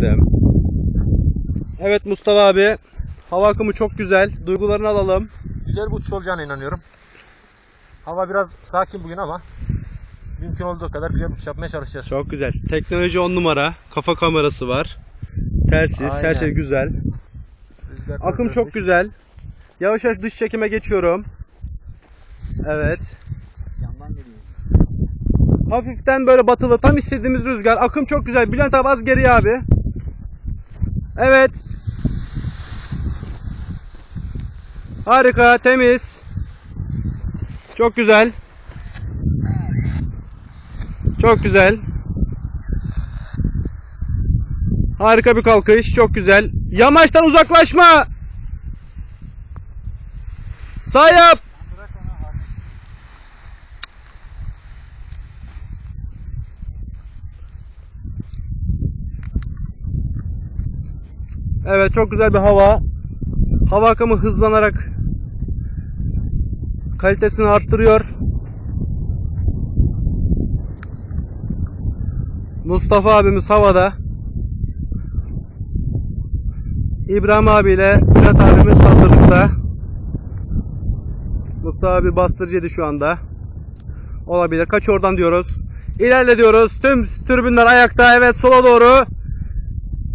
geçtim. Evet Mustafa abi. Hava akımı çok güzel. Duygularını alalım. Güzel bir uçuş olacağına inanıyorum. Hava biraz sakin bugün ama mümkün olduğu kadar güzel uçuş yapmaya çalışacağız. Çok güzel. Teknoloji 10 numara. Kafa kamerası var. Telsiz. Her Aynen. şey güzel. Rüzgar Akım çok güzel. Yavaş yavaş dış çekime geçiyorum. Evet. Yandan geliyor. Hafiften böyle batılı. Tam istediğimiz rüzgar. Akım çok güzel. Bülent abi az geriye abi. Evet. Harika. Temiz. Çok güzel. Çok güzel. Harika bir kalkış. Çok güzel. Yamaçtan uzaklaşma. Sağ yap. Evet, çok güzel bir hava. Hava akımı hızlanarak kalitesini arttırıyor. Mustafa abimiz havada. İbrahim abiyle Fırat abimiz hazırlıkta. Mustafa abi bastırıcıydı şu anda. Olabilir. Kaç oradan diyoruz. İlerle diyoruz. Tüm tribünler ayakta. Evet, sola doğru.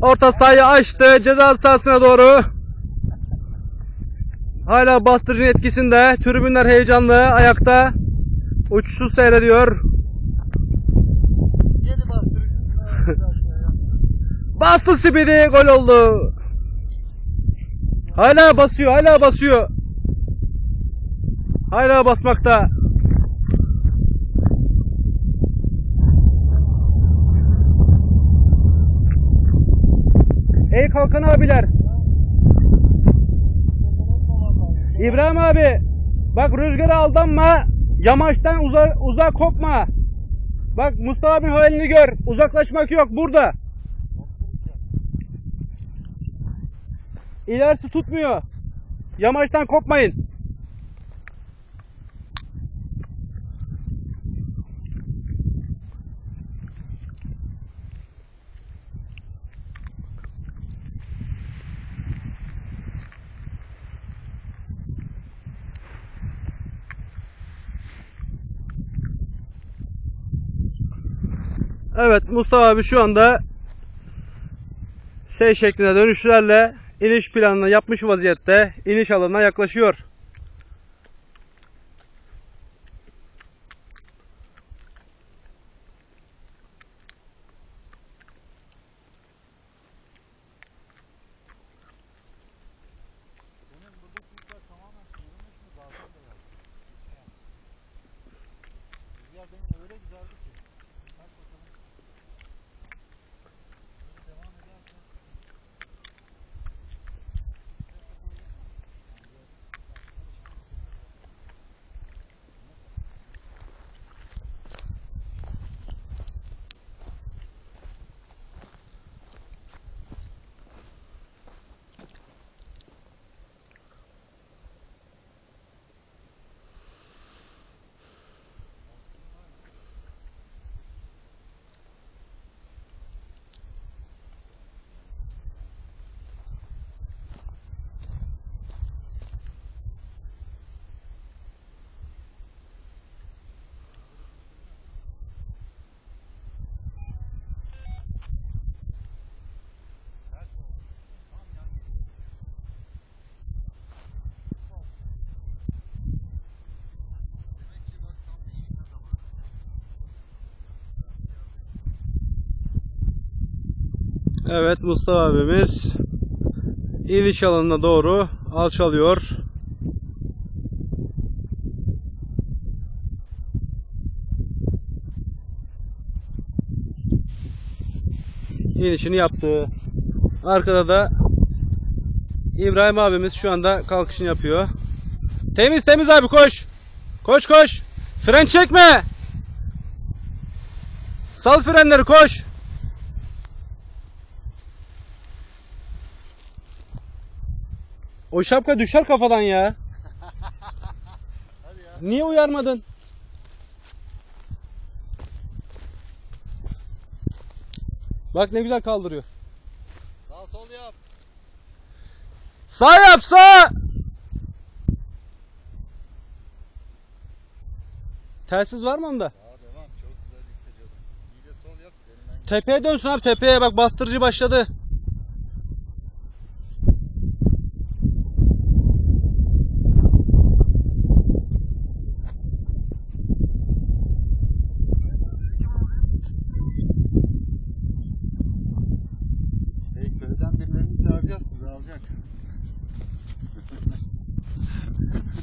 Orta sahayı açtı. Ceza sahasına doğru. Hala bastırıcının etkisinde. Tribünler heyecanlı. Ayakta. Uçuşu seyrediyor. Bastı Speedy. Gol oldu. Hala basıyor. Hala basıyor. Hala basmakta. Ey kalkan abiler. İbrahim abi. Bak, rüzgara aldanma. Yamaçtan uzak kopma. Bak, Mustafa abinin halini gör. Uzaklaşmak yok burada. İlerisi tutmuyor. Yamaçtan kopmayın. Evet, Mustafa abi şu anda S şeklinde dönüşlerle iniş planını yapmış vaziyette. İniş alanına yaklaşıyor. Evet, Mustafa abimiz iniş alanına doğru alçalıyor. İnişini yaptı. Arkada da İbrahim abimiz şu anda kalkışını yapıyor. Temiz temiz abi, koş. Koş koş. Fren çekme. Sal frenleri, koş. O şapka düşer kafadan ya. Hadi ya. Niye uyarmadın? Bak ne güzel kaldırıyor. Sağ yap sağ. Telsiz var mı onda? Daha devam. Çok güzel hissediyordum. İyi de sol yap. Elinden Tepeye dönsün abi, tepeye bak, bastırıcı başladı. köyden birilerini çağıracağız, sizi alacak.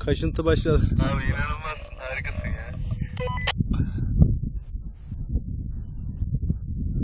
Kaşıntı başladı. Abi inanılmaz